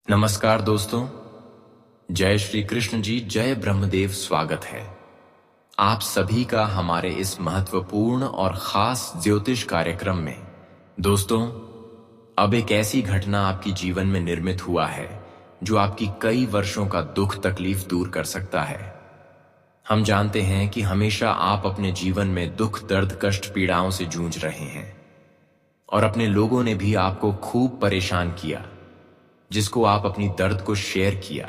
नमस्कार दोस्तों, जय श्री कृष्ण जी, जय ब्रह्मदेव। स्वागत है आप सभी का हमारे इस महत्वपूर्ण और खास ज्योतिष कार्यक्रम में। दोस्तों, अब एक ऐसी घटना आपकी जीवन में निर्मित हुआ है जो आपकी कई वर्षों का दुख तकलीफ दूर कर सकता है। हम जानते हैं कि हमेशा आप अपने जीवन में दुख, दर्द, कष्ट, पीड़ाओं से जूझ रहे हैं और अपने लोगों ने भी आपको खूब परेशान किया। जिसको आप अपनी दर्द को शेयर किया,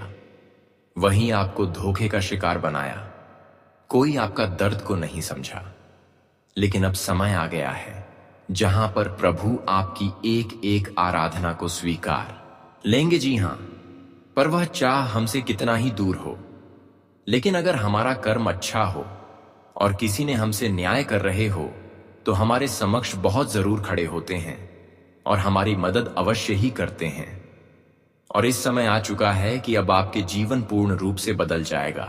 वहीं आपको धोखे का शिकार बनाया। कोई आपका दर्द को नहीं समझा। लेकिन अब समय आ गया है जहां पर प्रभु आपकी एक एक आराधना को स्वीकार लेंगे। जी हां, पर वह चाह हमसे कितना ही दूर हो, लेकिन अगर हमारा कर्म अच्छा हो और किसी ने हमसे न्याय कर रहे हो तो हमारे समक्ष बहुत जरूर खड़े होते हैं और हमारी मदद अवश्य ही करते हैं। और इस समय आ चुका है कि अब आपके जीवन पूर्ण रूप से बदल जाएगा,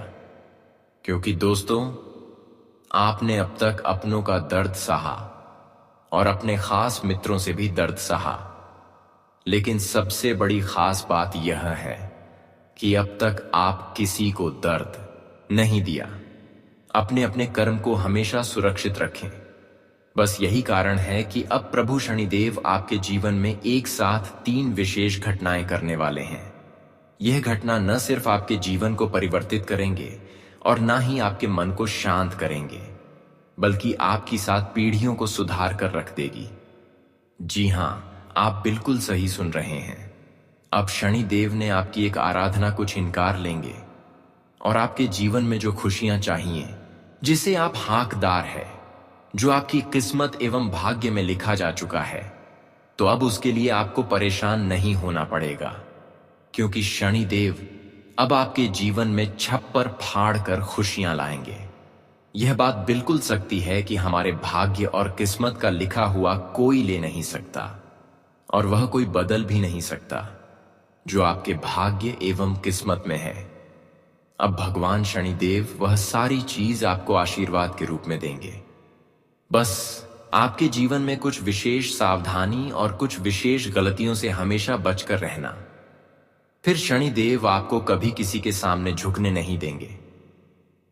क्योंकि दोस्तों, आपने अब तक अपनों का दर्द सहा और अपने खास मित्रों से भी दर्द सहा। लेकिन सबसे बड़ी खास बात यह है कि अब तक आप किसी को दर्द नहीं दिया। अपने अपने कर्म को हमेशा सुरक्षित रखें। बस यही कारण है कि अब प्रभु शनिदेव आपके जीवन में एक साथ 3 विशेष घटनाएं करने वाले हैं। यह घटना न सिर्फ आपके जीवन को परिवर्तित करेंगे और न ही आपके मन को शांत करेंगे, बल्कि आपकी साथ पीढ़ियों को सुधार कर रख देगी। जी हां, आप बिल्कुल सही सुन रहे हैं। अब शनिदेव ने आपकी एक आराधना को छीनकार लेंगे और आपके जीवन में जो खुशियां चाहिए, जिसे आप हकदार है, जो आपकी किस्मत एवं भाग्य में लिखा जा चुका है, तो अब उसके लिए आपको परेशान नहीं होना पड़ेगा, क्योंकि शनिदेव अब आपके जीवन में छप्पर फाड़ कर खुशियां लाएंगे। यह बात बिल्कुल सत्य है कि हमारे भाग्य और किस्मत का लिखा हुआ कोई ले नहीं सकता और वह कोई बदल भी नहीं सकता जो आपके भाग्य एवं किस्मत में है। अब भगवान शनिदेव वह सारी चीज आपको आशीर्वाद के रूप में देंगे। बस आपके जीवन में कुछ विशेष सावधानी और कुछ विशेष गलतियों से हमेशा बचकर रहना। फिर शनिदेव आपको कभी किसी के सामने झुकने नहीं देंगे।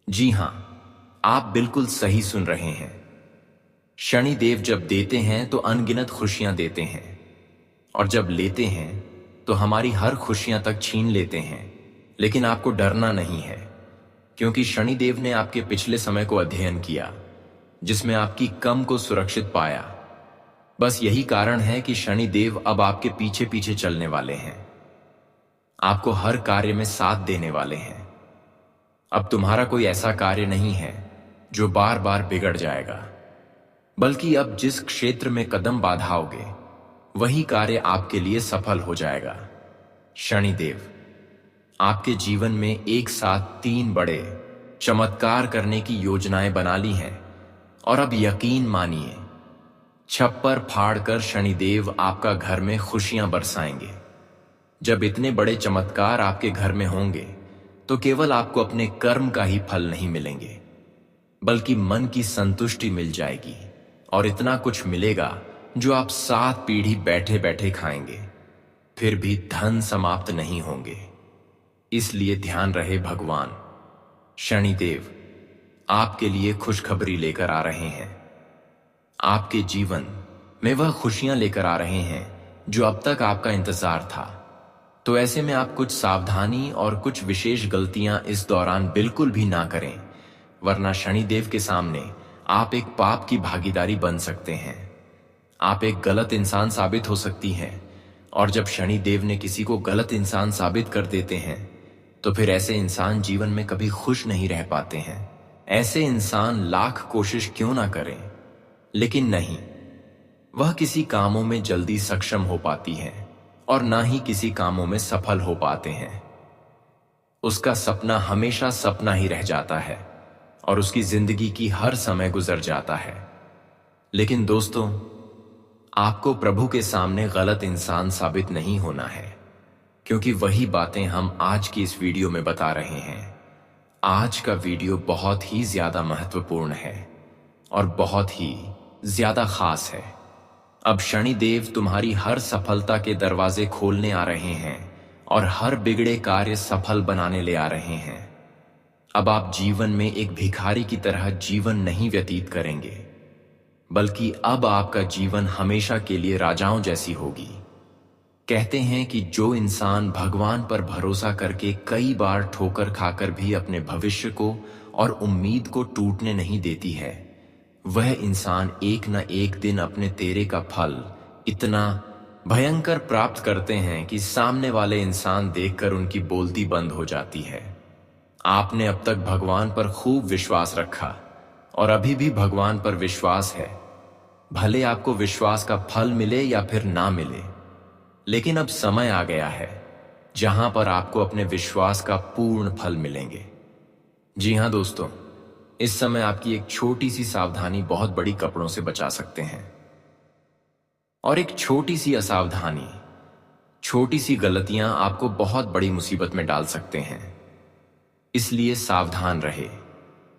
जी हां, आप बिल्कुल सही सुन रहे हैं। शनिदेव जब देते हैं तो अनगिनत खुशियां देते हैं, और जब लेते हैं तो हमारी हर खुशियां तक छीन लेते हैं। लेकिन आपको डरना नहीं है, क्योंकि शनिदेव ने आपके पिछले समय को अध्ययन किया, जिसमें आपकी कम को सुरक्षित पाया। बस यही कारण है कि शनिदेव अब आपके पीछे पीछे चलने वाले हैं, आपको हर कार्य में साथ देने वाले हैं। अब तुम्हारा कोई ऐसा कार्य नहीं है जो बार बार बिगड़ जाएगा, बल्कि अब जिस क्षेत्र में कदम बढ़ाओगे वही कार्य आपके लिए सफल हो जाएगा। शनिदेव आपके जीवन में एक साथ 3 बड़े चमत्कार करने की योजनाएं बना ली हैं, और अब यकीन मानिए, छप्पर फाड़कर शनिदेव आपका घर में खुशियां बरसाएंगे। जब इतने बड़े चमत्कार आपके घर में होंगे तो केवल आपको अपने कर्म का ही फल नहीं मिलेंगे, बल्कि मन की संतुष्टि मिल जाएगी, और इतना कुछ मिलेगा जो आप 7 पीढ़ी बैठे बैठे खाएंगे, फिर भी धन समाप्त नहीं होंगे। इसलिए ध्यान रहे, भगवान शनिदेव आपके लिए खुशखबरी लेकर आ रहे हैं। आपके जीवन में वह खुशियां लेकर आ रहे हैं जो अब तक आपका इंतजार था। तो ऐसे में आप कुछ सावधानी और कुछ विशेष गलतियां इस दौरान बिल्कुल भी ना करें, वरना शनिदेव के सामने आप एक पाप की भागीदारी बन सकते हैं। आप एक गलत इंसान साबित हो सकती हैं, और जब शनिदेव ने किसी को गलत इंसान साबित कर देते हैं तो फिर ऐसे इंसान जीवन में कभी खुश नहीं रह पाते हैं। ऐसे इंसान लाख कोशिश क्यों ना करें, लेकिन नहीं, वह किसी कामों में जल्दी सक्षम हो पाती है और ना ही किसी कामों में सफल हो पाते हैं। उसका सपना हमेशा सपना ही रह जाता है और उसकी जिंदगी की हर समय गुजर जाता है। लेकिन दोस्तों, आपको प्रभु के सामने गलत इंसान साबित नहीं होना है, क्योंकि वही बातें हम आज की इस वीडियो में बता रहे हैं। आज का वीडियो बहुत ही ज्यादा महत्वपूर्ण है और बहुत ही ज्यादा खास है। अब शनिदेव तुम्हारी हर सफलता के दरवाजे खोलने आ रहे हैं और हर बिगड़े कार्य सफल बनाने ले आ रहे हैं। अब आप जीवन में एक भिखारी की तरह जीवन नहीं व्यतीत करेंगे, बल्कि अब आपका जीवन हमेशा के लिए राजाओं जैसी होगी। कहते हैं कि जो इंसान भगवान पर भरोसा करके कई बार ठोकर खाकर भी अपने भविष्य को और उम्मीद को टूटने नहीं देती है, वह इंसान एक न एक दिन अपने तेरे का फल इतना भयंकर प्राप्त करते हैं कि सामने वाले इंसान देखकर उनकी बोलती बंद हो जाती है। आपने अब तक भगवान पर खूब विश्वास रखा और अभी भी भगवान पर विश्वास है। भले आपको विश्वास का फल मिले या फिर ना मिले, लेकिन अब समय आ गया है जहां पर आपको अपने विश्वास का पूर्ण फल मिलेंगे। जी हां दोस्तों, इस समय आपकी एक छोटी सी सावधानी बहुत बड़ी कपड़ों से बचा सकते हैं। और एक छोटी सी असावधानी, छोटी सी गलतियां आपको बहुत बड़ी मुसीबत में डाल सकते हैं। इसलिए सावधान रहे।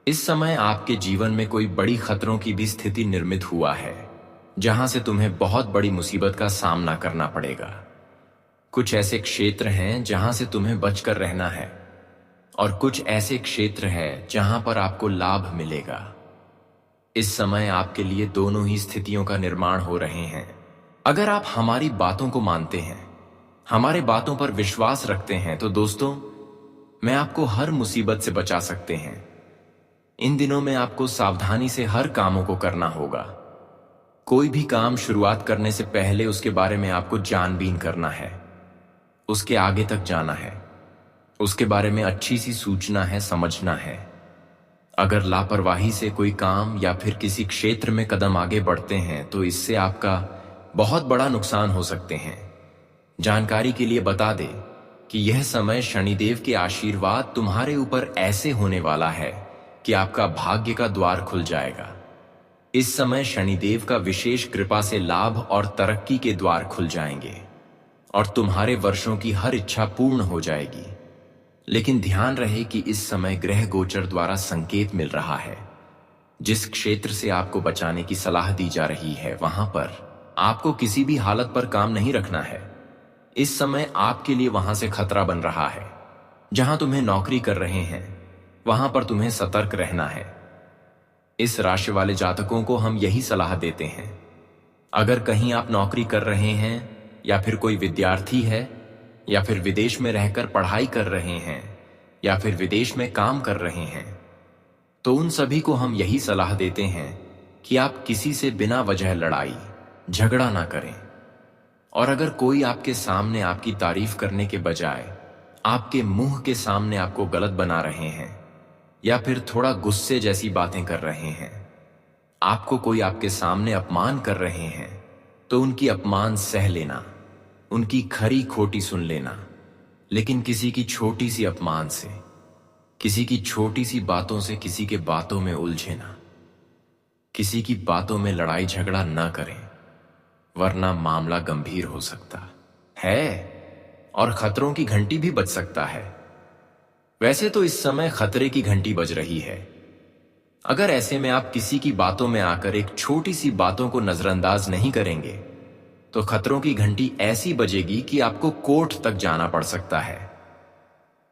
इस समय आपके जीवन में कोई बड़ी खतरों की भी स्थिति निर्मित हुआ है, जहां से तुम्हें बहुत बड़ी मुसीबत का सामना करना पड़ेगा। कुछ ऐसे क्षेत्र हैं जहां से तुम्हें बचकर रहना है, और कुछ ऐसे क्षेत्र हैं जहां पर आपको लाभ मिलेगा। इस समय आपके लिए दोनों ही स्थितियों का निर्माण हो रहे हैं। अगर आप हमारी बातों को मानते हैं, हमारे बातों पर विश्वास रखते हैं, तो दोस्तों, मैं आपको हर मुसीबत से बचा सकते हैं। इन दिनों में आपको सावधानी से हर कामों को करना होगा। कोई भी काम शुरुआत करने से पहले उसके बारे में आपको जानबीन करना है, उसके आगे तक जाना है, उसके बारे में अच्छी सी सूचना है, समझना है। अगर लापरवाही से कोई काम या फिर किसी क्षेत्र में कदम आगे बढ़ते हैं तो इससे आपका बहुत बड़ा नुकसान हो सकते हैं। जानकारी के लिए बता दें कि यह समय शनिदेव के आशीर्वाद तुम्हारे ऊपर ऐसे होने वाला है कि आपका भाग्य का द्वार खुल जाएगा। इस समय शनिदेव का विशेष कृपा से लाभ और तरक्की के द्वार खुल जाएंगे और तुम्हारे वर्षों की हर इच्छा पूर्ण हो जाएगी। लेकिन ध्यान रहे कि इस समय ग्रह गोचर द्वारा संकेत मिल रहा है। जिस क्षेत्र से आपको बचाने की सलाह दी जा रही है, वहां पर आपको किसी भी हालत पर काम नहीं रखना है। इस समय आपके लिए वहां से खतरा बन रहा है। जहां तुम्हें नौकरी कर रहे हैं, वहां पर तुम्हें सतर्क रहना है। इस राशि वाले जातकों को हम यही सलाह देते हैं। अगर कहीं आप नौकरी कर रहे हैं, या फिर कोई विद्यार्थी है, या फिर विदेश में रहकर पढ़ाई कर रहे हैं, या फिर विदेश में काम कर रहे हैं, तो उन सभी को हम यही सलाह देते हैं कि आप किसी से बिना वजह लड़ाई झगड़ा ना करें। और अगर कोई आपके सामने आपकी तारीफ करने के बजाय आपके मुंह के सामने आपको गलत बना रहे हैं, या फिर थोड़ा गुस्से जैसी बातें कर रहे हैं, आपको कोई आपके सामने अपमान कर रहे हैं, तो उनकी अपमान सह लेना, उनकी खरी खोटी सुन लेना। लेकिन किसी की छोटी सी अपमान से, किसी की छोटी सी बातों से किसी के बातों में उलझे ना, किसी की बातों में लड़ाई झगड़ा ना करें, वरना मामला गंभीर हो सकता है और खतरों की घंटी भी बज सकता है। वैसे तो इस समय खतरे की घंटी बज रही है। अगर ऐसे में आप किसी की बातों में आकर एक छोटी सी बातों को नजरअंदाज नहीं करेंगे, तो खतरों की घंटी ऐसी बजेगी कि आपको कोर्ट तक जाना पड़ सकता है।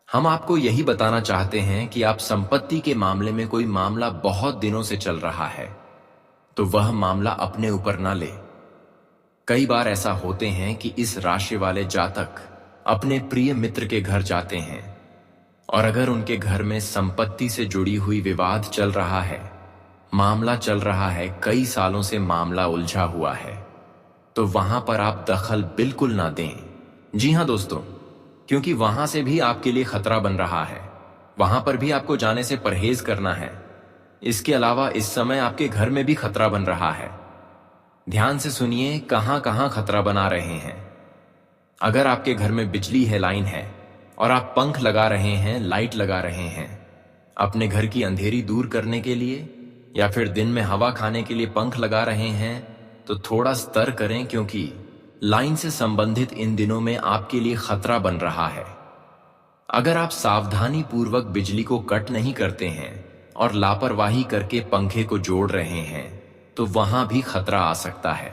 हम आपको यही बताना चाहते हैं कि आप संपत्ति के मामले में कोई मामला बहुत दिनों से चल रहा है, तो वह मामला अपने ऊपर ना ले। कई बार ऐसा होते हैं कि इस राशि वाले जातक अपने प्रिय मित्र के घर जाते हैं, और अगर उनके घर में संपत्ति से जुड़ी हुई विवाद चल रहा है, मामला चल रहा है, कई सालों से मामला उलझा हुआ है, तो वहां पर आप दखल बिल्कुल ना दें। जी हां दोस्तों, क्योंकि वहां से भी आपके लिए खतरा बन रहा है। वहां पर भी आपको जाने से परहेज करना है। इसके अलावा इस समय आपके घर में भी खतरा बन रहा है। ध्यान से सुनिए कहां कहां खतरा बना रहे हैं। अगर आपके घर में बिजली है, लाइन है, और आप पंख लगा रहे हैं, लाइट लगा रहे हैं, अपने घर की अंधेरी दूर करने के लिए, या फिर दिन में हवा खाने के लिए पंख लगा रहे हैं, तो थोड़ा सतर्क करें, क्योंकि लाइन से संबंधित इन दिनों में आपके लिए खतरा बन रहा है। अगर आप सावधानी पूर्वक बिजली को कट नहीं करते हैं और लापरवाही करके पंखे को जोड़ रहे हैं, तो वहां भी खतरा आ सकता है।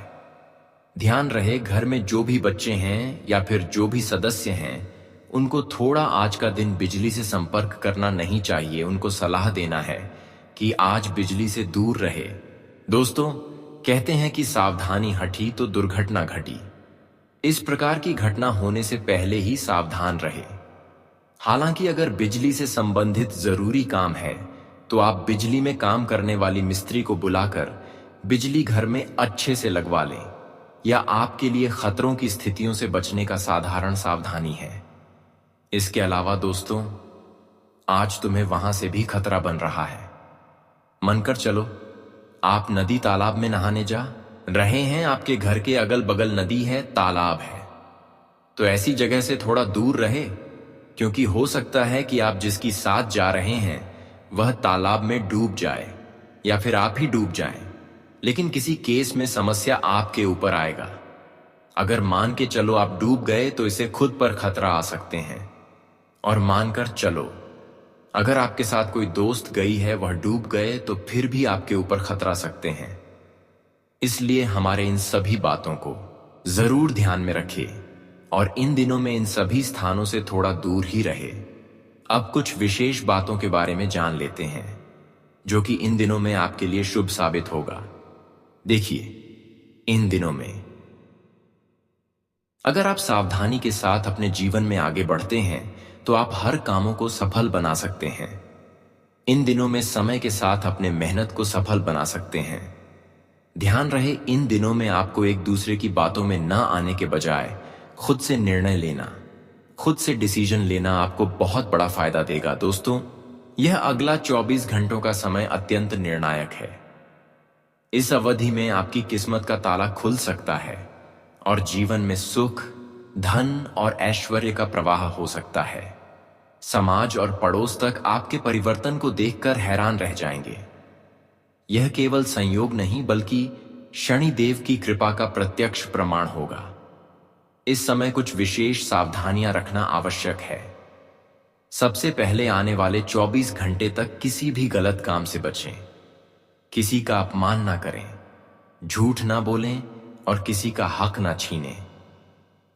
ध्यान रहे, घर में जो भी बच्चे हैं या फिर जो भी सदस्य हैं, उनको थोड़ा आज का दिन बिजली से संपर्क करना नहीं चाहिए। उनको सलाह देना है कि आज बिजली से दूर रहे। दोस्तों, कहते हैं कि सावधानी हटी तो दुर्घटना घटी। इस प्रकार की घटना होने से पहले ही सावधान रहे। हालांकि अगर बिजली से संबंधित जरूरी काम है तो आप बिजली में काम करने वाली मिस्त्री को बुलाकर बिजली घर में अच्छे से लगवा लें, या आपके लिए खतरों की स्थितियों से बचने का साधारण सावधानी है। इसके अलावा दोस्तों, आज तुम्हें वहां से भी खतरा बन रहा है। मनकर चलो, आप नदी तालाब में नहाने जा रहे हैं। आपके घर के अगल बगल नदी है, तालाब है, तो ऐसी जगह से थोड़ा दूर रहे, क्योंकि हो सकता है कि आप जिसकी साथ जा रहे हैं वह तालाब में डूब जाए या फिर आप ही डूब जाएं। लेकिन किसी केस में समस्या आपके ऊपर आएगा। अगर मान के चलो आप डूब गए तो इसे खुद पर खतरा आ सकते हैं। और मानकर चलो अगर आपके साथ कोई दोस्त गई है, वह डूब गए, तो फिर भी आपके ऊपर खतरा सकते हैं। इसलिए हमारे इन सभी बातों को जरूर ध्यान में रखिए और इन दिनों में इन सभी स्थानों से थोड़ा दूर ही रहे। अब कुछ विशेष बातों के बारे में जान लेते हैं जो कि इन दिनों में आपके लिए शुभ साबित होगा। देखिए, इन दिनों में अगर आप सावधानी के साथ अपने जीवन में आगे बढ़ते हैं तो आप हर कामों को सफल बना सकते हैं। इन दिनों में समय के साथ अपने मेहनत को सफल बना सकते हैं। ध्यान रहे, इन दिनों में आपको एक दूसरे की बातों में ना आने के बजाय खुद से निर्णय लेना, खुद से डिसीजन लेना आपको बहुत बड़ा फायदा देगा। दोस्तों, यह अगला 24 घंटों का समय अत्यंत निर्णायक है। इस अवधि में आपकी किस्मत का ताला खुल सकता है और जीवन में सुख, धन और ऐश्वर्य का प्रवाह हो सकता है। समाज और पड़ोस तक आपके परिवर्तन को देखकर हैरान रह जाएंगे। यह केवल संयोग नहीं बल्कि शनिदेव की कृपा का प्रत्यक्ष प्रमाण होगा। इस समय कुछ विशेष सावधानियां रखना आवश्यक है। सबसे पहले आने वाले 24 घंटे तक किसी भी गलत काम से बचें। किसी का अपमान ना करें, झूठ ना बोलें और किसी का हक ना छीनें।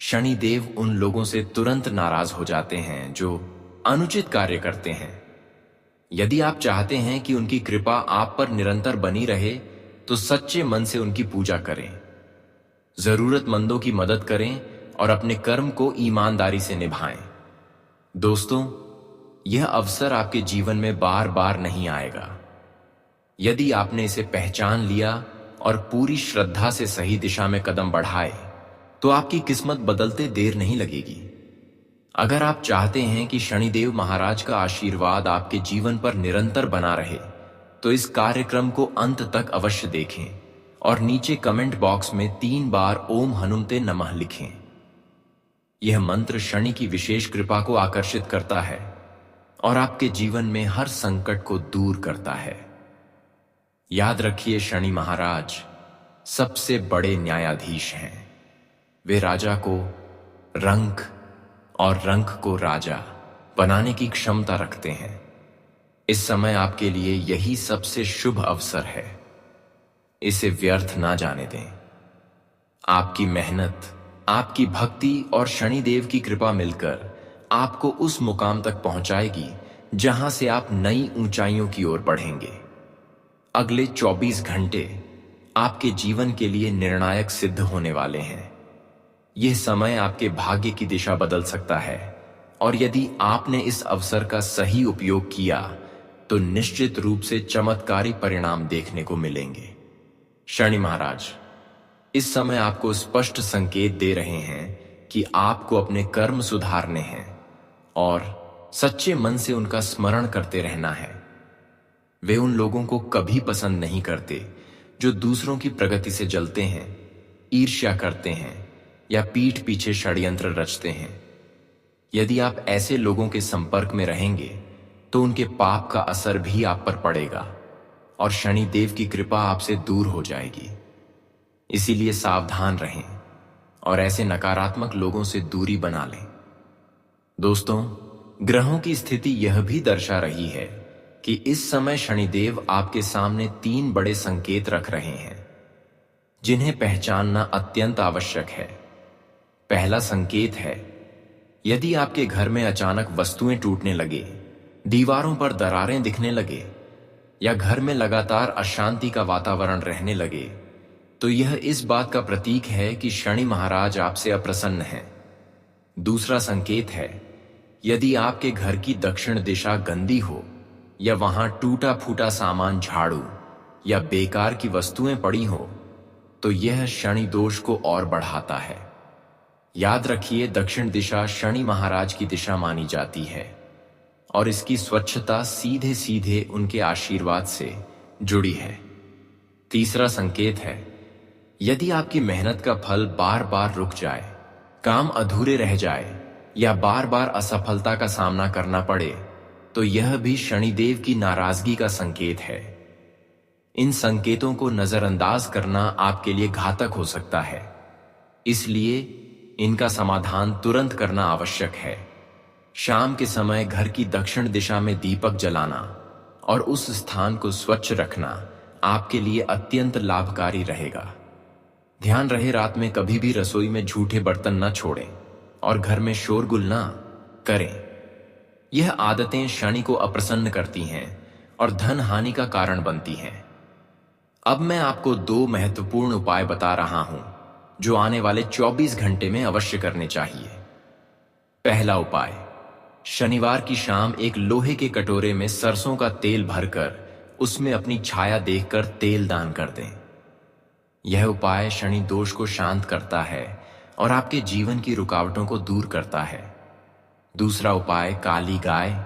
शनिदेव उन लोगों से तुरंत नाराज हो जाते हैं जो अनुचित कार्य करते हैं। यदि आप चाहते हैं कि उनकी कृपा आप पर निरंतर बनी रहे तो सच्चे मन से उनकी पूजा करें, जरूरतमंदों की मदद करें और अपने कर्म को ईमानदारी से निभाएं। दोस्तों, यह अवसर आपके जीवन में बार बार नहीं आएगा। यदि आपने इसे पहचान लिया और पूरी श्रद्धा से सही दिशा में कदम बढ़ाए तो आपकी किस्मत बदलते देर नहीं लगेगी। अगर आप चाहते हैं कि शनिदेव महाराज का आशीर्वाद आपके जीवन पर निरंतर बना रहे तो इस कार्यक्रम को अंत तक अवश्य देखें और नीचे कमेंट बॉक्स में 3 बार ओम हनुमते नमः लिखें। यह मंत्र शनि की विशेष कृपा को आकर्षित करता है और आपके जीवन में हर संकट को दूर करता है। याद रखिए, शनि महाराज सबसे बड़े न्यायाधीश हैं। वे राजा को रंक और रंक को राजा बनाने की क्षमता रखते हैं। इस समय आपके लिए यही सबसे शुभ अवसर है। इसे व्यर्थ ना जाने दें। आपकी मेहनत, आपकी भक्ति और शनिदेव की कृपा मिलकर आपको उस मुकाम तक पहुंचाएगी जहां से आप नई ऊंचाइयों की ओर बढ़ेंगे। अगले 24 घंटे आपके जीवन के लिए निर्णायक सिद्ध होने वाले हैं। यह समय आपके भाग्य की दिशा बदल सकता है और यदि आपने इस अवसर का सही उपयोग किया तो निश्चित रूप से चमत्कारी परिणाम देखने को मिलेंगे। शनि महाराज इस समय आपको स्पष्ट संकेत दे रहे हैं कि आपको अपने कर्म सुधारने हैं और सच्चे मन से उनका स्मरण करते रहना है। वे उन लोगों को कभी पसंद नहीं करते जो दूसरों की प्रगति से जलते हैं, ईर्ष्या करते हैं या पीठ पीछे षड्यंत्र रचते हैं। यदि आप ऐसे लोगों के संपर्क में रहेंगे तो उनके पाप का असर भी आप पर पड़ेगा और शनिदेव की कृपा आपसे दूर हो जाएगी। इसीलिए सावधान रहें और ऐसे नकारात्मक लोगों से दूरी बना लें। दोस्तों, ग्रहों की स्थिति यह भी दर्शा रही है कि इस समय शनिदेव आपके सामने 3 बड़े संकेत रख रहे हैं जिन्हें पहचानना अत्यंत आवश्यक है। पहला संकेत है, यदि आपके घर में अचानक वस्तुएं टूटने लगे, दीवारों पर दरारें दिखने लगे या घर में लगातार अशांति का वातावरण रहने लगे, तो यह इस बात का प्रतीक है कि शनि महाराज आपसे अप्रसन्न हैं। दूसरा संकेत है, यदि आपके घर की दक्षिण दिशा गंदी हो या वहां टूटा फूटा सामान, झाड़ू या बेकार की वस्तुएं पड़ी हो, तो यह शनि दोष को और बढ़ाता है। याद रखिए, दक्षिण दिशा शनि महाराज की दिशा मानी जाती है और इसकी स्वच्छता सीधे सीधे उनके आशीर्वाद से जुड़ी है। तीसरा संकेत है, यदि आपकी मेहनत का फल बार बार रुक जाए, काम अधूरे रह जाए या बार बार असफलता का सामना करना पड़े, तो यह भी शनिदेव की नाराजगी का संकेत है। इन संकेतों को नजरअंदाज करना आपके लिए घातक हो सकता है, इसलिए इनका समाधान तुरंत करना आवश्यक है। शाम के समय घर की दक्षिण दिशा में दीपक जलाना और उस स्थान को स्वच्छ रखना आपके लिए अत्यंत लाभकारी रहेगा। ध्यान रहे, रात में कभी भी रसोई में झूठे बर्तन न छोड़ें और घर में शोरगुल न करें। यह आदतें शनि को अप्रसन्न करती हैं और धन हानि का कारण बनती हैं। अब मैं आपको 2 महत्वपूर्ण उपाय बता रहा हूं जो आने वाले 24 घंटे में अवश्य करने चाहिए। पहला उपाय, शनिवार की शाम एक लोहे के कटोरे में सरसों का तेल भरकर उसमें अपनी छाया देखकर तेल दान कर दें। यह उपाय शनि दोष को शांत करता है और आपके जीवन की रुकावटों को दूर करता है। दूसरा उपाय, काली गाय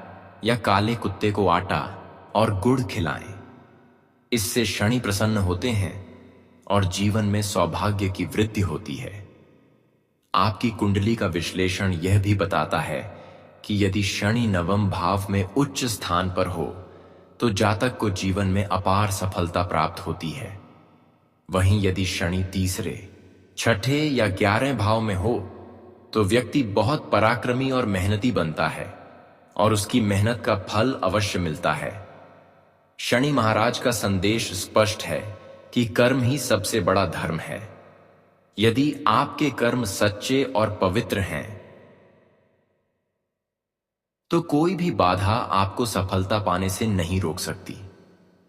या काले कुत्ते को आटा और गुड़ खिलाएं। इससे शनि प्रसन्न होते हैं और जीवन में सौभाग्य की वृद्धि होती है। आपकी कुंडली का विश्लेषण यह भी बताता है कि यदि शनि नवम भाव में उच्च स्थान पर हो तो जातक को जीवन में अपार सफलता प्राप्त होती है। वहीं यदि शनि तीसरे, छठे या 11वें भाव में हो तो व्यक्ति बहुत पराक्रमी और मेहनती बनता है और उसकी मेहनत का फल अवश्य मिलता है। शनि महाराज का संदेश स्पष्ट है कि कर्म ही सबसे बड़ा धर्म है। यदि आपके कर्म सच्चे और पवित्र हैं तो कोई भी बाधा आपको सफलता पाने से नहीं रोक सकती।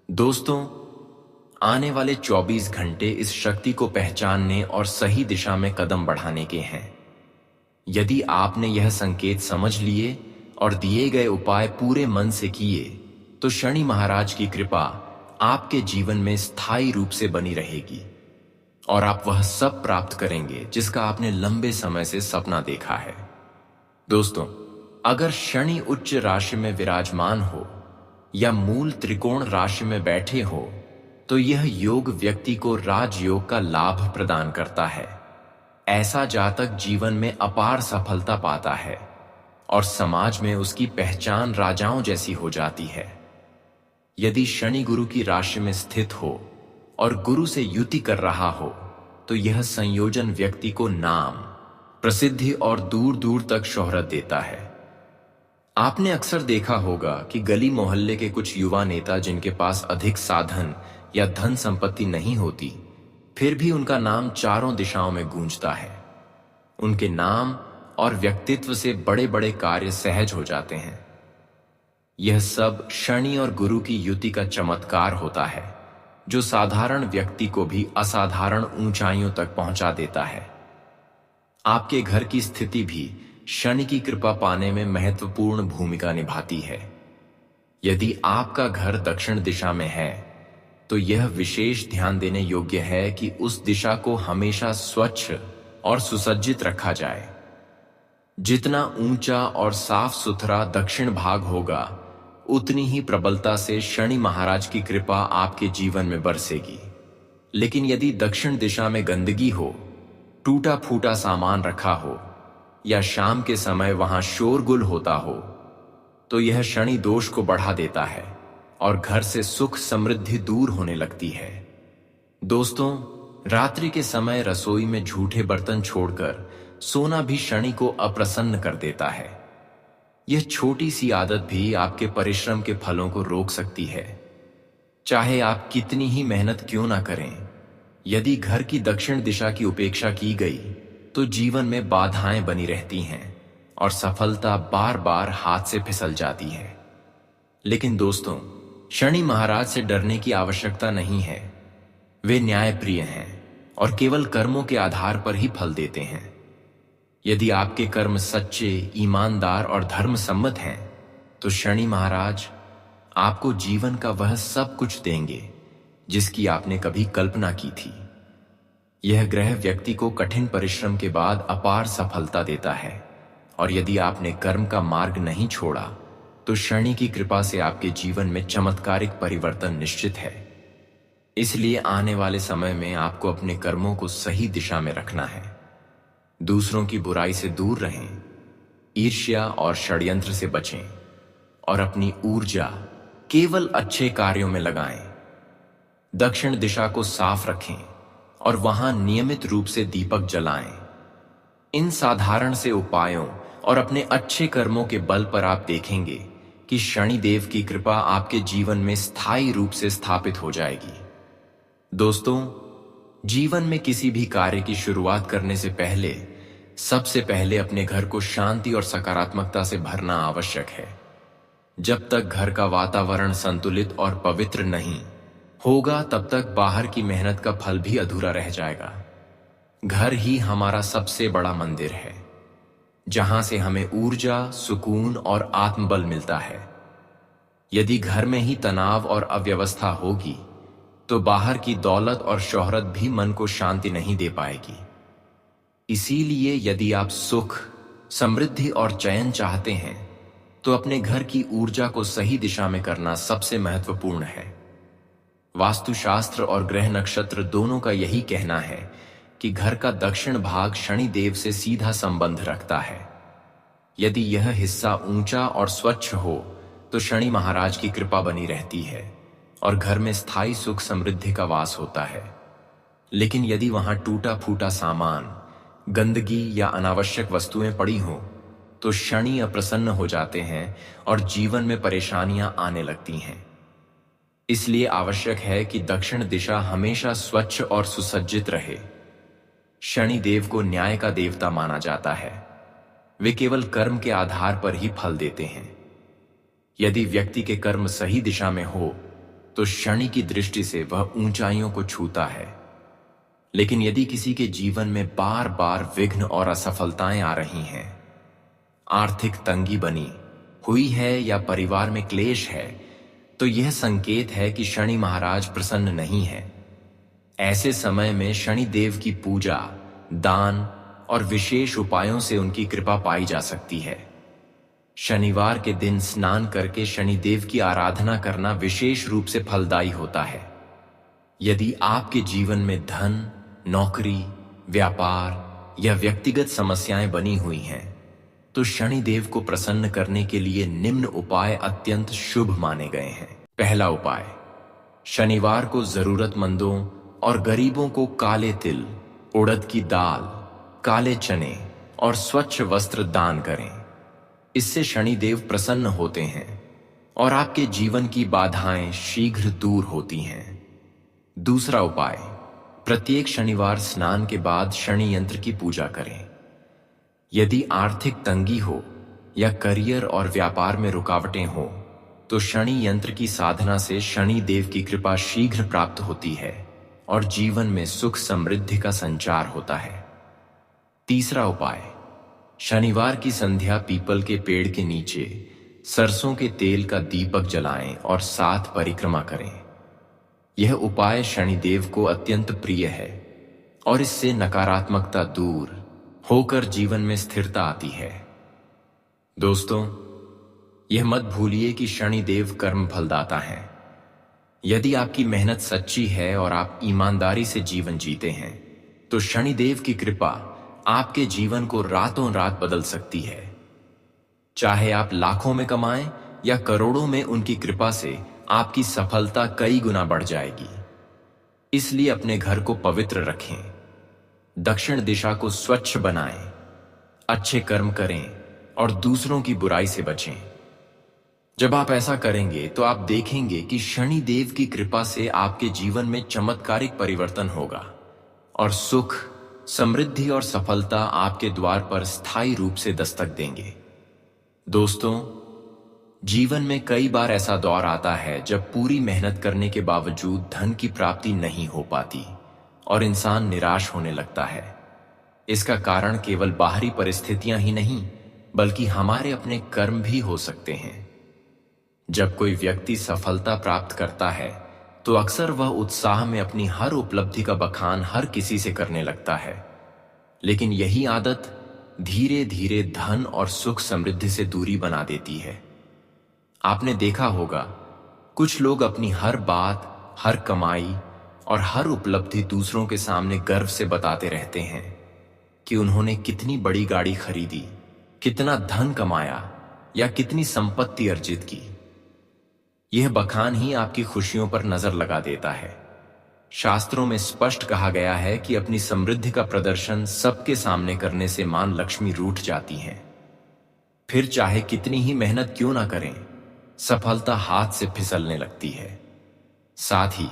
दोस्तों, आने वाले 24 घंटे इस शक्ति को पहचानने और सही दिशा में कदम बढ़ाने के हैं। यदि आपने यह संकेत समझ लिए और दिए गए उपाय पूरे मन से किए तो शनि महाराज की कृपा आपके जीवन में स्थायी रूप से बनी रहेगी और आप वह सब प्राप्त करेंगे जिसका आपने लंबे समय से सपना देखा है। दोस्तों, अगर शनि उच्च राशि में विराजमान हो या मूल त्रिकोण राशि में बैठे हो तो यह योग व्यक्ति को राजयोग का लाभ प्रदान करता है। ऐसा जातक जीवन में अपार सफलता पाता है और समाज में उसकी पहचान राजाओं जैसी हो जाती है। यदि शनि गुरु की राशि में स्थित हो और गुरु से युति कर रहा हो तो यह संयोजन व्यक्ति को नाम, प्रसिद्धि और दूर दूर तक शोहरत देता है। आपने अक्सर देखा होगा कि गली मोहल्ले के कुछ युवा नेता जिनके पास अधिक साधन या धन संपत्ति नहीं होती, फिर भी उनका नाम चारों दिशाओं में गूंजता है। उनके नाम और व्यक्तित्व से बड़े बड़े कार्य सहज हो जाते हैं। यह सब शनि और गुरु की युति का चमत्कार होता है जो साधारण व्यक्ति को भी असाधारण ऊंचाइयों तक पहुंचा देता है। आपके घर की स्थिति भी शनि की कृपा पाने में महत्वपूर्ण भूमिका निभाती है। यदि आपका घर दक्षिण दिशा में है तो यह विशेष ध्यान देने योग्य है कि उस दिशा को हमेशा स्वच्छ और सुसज्जित रखा जाए। जितना ऊंचा और साफ सुथरा दक्षिण भाग होगा, उतनी ही प्रबलता से शनि महाराज की कृपा आपके जीवन में बरसेगी। लेकिन यदि दक्षिण दिशा में गंदगी हो, टूटा फूटा सामान रखा हो या शाम के समय वहां शोरगुल होता हो, तो यह शनि दोष को बढ़ा देता है और घर से सुख समृद्धि दूर होने लगती है। दोस्तों, रात्रि के समय रसोई में झूठे बर्तन छोड़कर सोना भी शनि को अप्रसन्न कर देता है। यह छोटी सी आदत भी आपके परिश्रम के फलों को रोक सकती है। चाहे आप कितनी ही मेहनत क्यों ना करें, यदि घर की दक्षिण दिशा की उपेक्षा की गई तो जीवन में बाधाएं बनी रहती हैं और सफलता बार बार हाथ से फिसल जाती है। लेकिन दोस्तों, शनि महाराज से डरने की आवश्यकता नहीं है। वे न्यायप्रिय हैं और केवल कर्मों के आधार पर ही फल देते हैं। यदि आपके कर्म सच्चे, ईमानदार और धर्म सम्मत हैं, तो शनि महाराज आपको जीवन का वह सब कुछ देंगे जिसकी आपने कभी कल्पना की थी। यह ग्रह व्यक्ति को कठिन परिश्रम के बाद अपार सफलता देता है, और यदि आपने कर्म का मार्ग नहीं छोड़ा तो शनि की कृपा से आपके जीवन में चमत्कारिक परिवर्तन निश्चित है। इसलिए आने वाले समय में आपको अपने कर्मों को सही दिशा में रखना है। दूसरों की बुराई से दूर रहें, ईर्ष्या और षड्यंत्र से बचें और अपनी ऊर्जा केवल अच्छे कार्यों में लगाएं। दक्षिण दिशा को साफ रखें और वहां नियमित रूप से दीपक जलाएं। इन साधारण से उपायों और अपने अच्छे कर्मों के बल पर आप देखेंगे कि शनिदेव की कृपा आपके जीवन में स्थायी रूप से स्थापित हो जाएगी। दोस्तों, जीवन में किसी भी कार्य की शुरुआत करने से पहले सबसे पहले अपने घर को शांति और सकारात्मकता से भरना आवश्यक है। जब तक घर का वातावरण संतुलित और पवित्र नहीं होगा, तब तक बाहर की मेहनत का फल भी अधूरा रह जाएगा। घर ही हमारा सबसे बड़ा मंदिर है, जहां से हमें ऊर्जा, सुकून और आत्मबल मिलता है। यदि घर में ही तनाव और अव्यवस्था होगी, तो बाहर की दौलत और शोहरत भी मन को शांति नहीं दे पाएगी। इसीलिए यदि आप सुख, समृद्धि और चयन चाहते हैं, तो अपने घर की ऊर्जा को सही दिशा में करना सबसे महत्वपूर्ण है। वास्तुशास्त्र और ग्रह नक्षत्र दोनों का यही कहना है कि घर का दक्षिण भाग शनि देव से सीधा संबंध रखता है। यदि यह हिस्सा ऊंचा और स्वच्छ हो, तो शनि महाराज की कृपा बनी रहती है और घर में स्थायी सुख समृद्धि का वास होता है। लेकिन यदि वहां टूटा फूटा सामान, गंदगी या अनावश्यक वस्तुएं पड़ी हों, तो शनि अप्रसन्न हो जाते हैं और जीवन में परेशानियां आने लगती हैं। इसलिए आवश्यक है कि दक्षिण दिशा हमेशा स्वच्छ और सुसज्जित रहे। शनि देव को न्याय का देवता माना जाता है। वे केवल कर्म के आधार पर ही फल देते हैं। यदि व्यक्ति के कर्म सही दिशा में हो, तो शनि की दृष्टि से वह ऊंचाइयों को छूता है। लेकिन यदि किसी के जीवन में बार बार विघ्न और असफलताएं आ रही हैं, आर्थिक तंगी बनी हुई है या परिवार में क्लेश है, तो यह संकेत है कि शनि महाराज प्रसन्न नहीं है। ऐसे समय में शनि देव की पूजा, दान और विशेष उपायों से उनकी कृपा पाई जा सकती है। शनिवार के दिन स्नान करके शनि देव की आराधना करना विशेष रूप से फलदायी होता है। यदि आपके जीवन में धन, नौकरी, व्यापार या व्यक्तिगत समस्याएं बनी हुई हैं, तो शनि देव को प्रसन्न करने के लिए निम्न उपाय अत्यंत शुभ माने गए हैं। पहला उपाय, शनिवार को जरूरतमंदों और गरीबों को काले तिल, उड़द की दाल, काले चने और स्वच्छ वस्त्र दान करें। इससे शनि देव प्रसन्न होते हैं और आपके जीवन की बाधाएं शीघ्र दूर होती हैं। दूसरा उपाय, प्रत्येक शनिवार स्नान के बाद शनि यंत्र की पूजा करें। यदि आर्थिक तंगी हो या करियर और व्यापार में रुकावटें हो, तो शनि यंत्र की साधना से शनि देव की कृपा शीघ्र प्राप्त होती है और जीवन में सुख समृद्धि का संचार होता है। तीसरा उपाय, शनिवार की संध्या पीपल के पेड़ के नीचे सरसों के तेल का दीपक जलाएं और 7 परिक्रमा करें। यह उपाय शनिदेव को अत्यंत प्रिय है और इससे नकारात्मकता दूर होकर जीवन में स्थिरता आती है। दोस्तों, यह मत भूलिए कि शनिदेव कर्म फलदाता है। यदि आपकी मेहनत सच्ची है और आप ईमानदारी से जीवन जीते हैं, तो शनिदेव की कृपा आपके जीवन को रातों रात बदल सकती है। चाहे आप लाखों में कमाएं या करोड़ों में, उनकी कृपा से आपकी सफलता कई गुना बढ़ जाएगी। इसलिए अपने घर को पवित्र रखें, दक्षिण दिशा को स्वच्छ बनाएं, अच्छे कर्म करें और दूसरों की बुराई से बचें। जब आप ऐसा करेंगे तो आप देखेंगे कि शनि देव की कृपा से आपके जीवन में चमत्कारिक परिवर्तन होगा और सुख, समृद्धि और सफलता आपके द्वार पर स्थायी रूप से दस्तक देंगे। दोस्तों, जीवन में कई बार ऐसा दौर आता है जब पूरी मेहनत करने के बावजूद धन की प्राप्ति नहीं हो पाती और इंसान निराश होने लगता है। इसका कारण केवल बाहरी परिस्थितियां ही नहीं, बल्कि हमारे अपने कर्म भी हो सकते हैं। जब कोई व्यक्ति सफलता प्राप्त करता है तो अक्सर वह उत्साह में अपनी हर उपलब्धि का बखान हर किसी से करने लगता है, लेकिन यही आदत धीरे धीरे धन और सुख समृद्धि से दूरी बना देती है। आपने देखा होगा, कुछ लोग अपनी हर बात, हर कमाई और हर उपलब्धि दूसरों के सामने गर्व से बताते रहते हैं कि उन्होंने कितनी बड़ी गाड़ी खरीदी, कितना धन कमाया या कितनी संपत्ति अर्जित की। यह बखान ही आपकी खुशियों पर नजर लगा देता है। शास्त्रों में स्पष्ट कहा गया है कि अपनी समृद्धि का प्रदर्शन सबके सामने करने से मां लक्ष्मी रूठ जाती हैं। फिर चाहे कितनी ही मेहनत क्यों ना करें, सफलता हाथ से फिसलने लगती है। साथ ही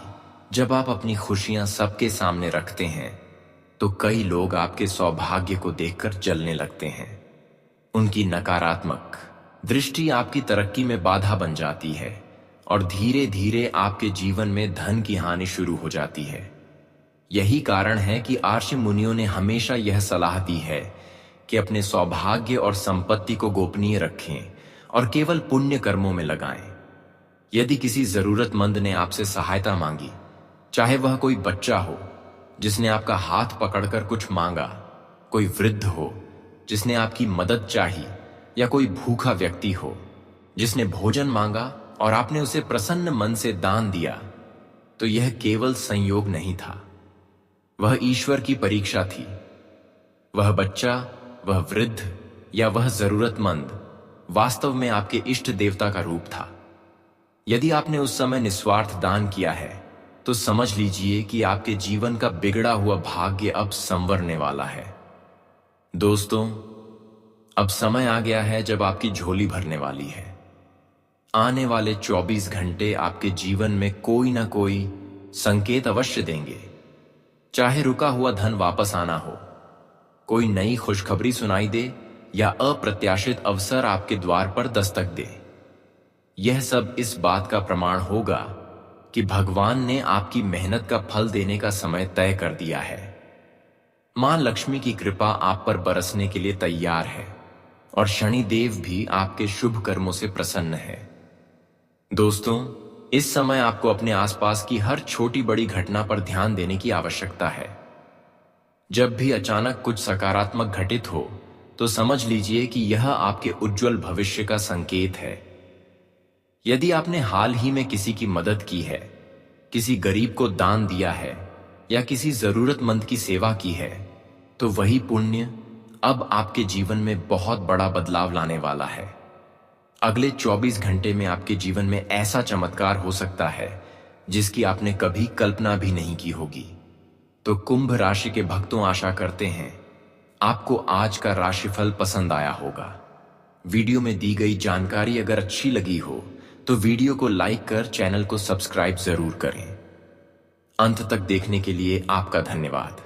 जब आप अपनी खुशियां सबके सामने रखते हैं तो कई लोग आपके सौभाग्य को देखकर जलने लगते हैं। उनकी नकारात्मक दृष्टि आपकी तरक्की में बाधा बन जाती है और धीरे धीरे आपके जीवन में धन की हानि शुरू हो जाती है। यही कारण है कि आर्ष मुनियों ने हमेशा यह सलाह दी है कि अपने सौभाग्य और संपत्ति को गोपनीय रखें और केवल पुण्य कर्मों में लगाएं। यदि किसी जरूरतमंद ने आपसे सहायता मांगी, चाहे वह कोई बच्चा हो जिसने आपका हाथ पकड़कर कुछ मांगा, कोई वृद्ध हो जिसने आपकी मदद चाही, या कोई भूखा व्यक्ति हो जिसने भोजन मांगा और आपने उसे प्रसन्न मन से दान दिया, तो यह केवल संयोग नहीं था, वह ईश्वर की परीक्षा थी। वह बच्चा, वह वृद्ध या वह जरूरतमंद वास्तव में आपके इष्ट देवता का रूप था। यदि आपने उस समय निस्वार्थ दान किया है तो समझ लीजिए कि आपके जीवन का बिगड़ा हुआ भाग्य अब संवरने वाला है। दोस्तों, अब समय आ गया है जब आपकी झोली भरने वाली है। आने वाले 24 घंटे आपके जीवन में कोई ना कोई संकेत अवश्य देंगे। चाहे रुका हुआ धन वापस आना हो, कोई नई खुशखबरी सुनाई दे या अप्रत्याशित अवसर आपके द्वार पर दस्तक दे, यह सब इस बात का प्रमाण होगा कि भगवान ने आपकी मेहनत का फल देने का समय तय कर दिया है। मां लक्ष्मी की कृपा आप पर बरसने के लिए तैयार है और शनि देव भी आपके शुभ कर्मों से प्रसन्न है। दोस्तों, इस समय आपको अपने आसपास की हर छोटी बड़ी घटना पर ध्यान देने की आवश्यकता है। जब भी अचानक कुछ सकारात्मक घटित हो तो समझ लीजिए कि यह आपके उज्जवल भविष्य का संकेत है। यदि आपने हाल ही में किसी की मदद की है, किसी गरीब को दान दिया है या किसी जरूरतमंद की सेवा की है, तो वही पुण्य अब आपके जीवन में बहुत बड़ा बदलाव लाने वाला है। अगले 24 घंटे में आपके जीवन में ऐसा चमत्कार हो सकता है जिसकी आपने कभी कल्पना भी नहीं की होगी। तो कुंभ राशि के भक्तों, आशा करते हैं आपको आज का राशिफल पसंद आया होगा। वीडियो में दी गई जानकारी अगर अच्छी लगी हो तो वीडियो को लाइक कर चैनल को सब्सक्राइब जरूर करें। अंत तक देखने के लिए आपका धन्यवाद।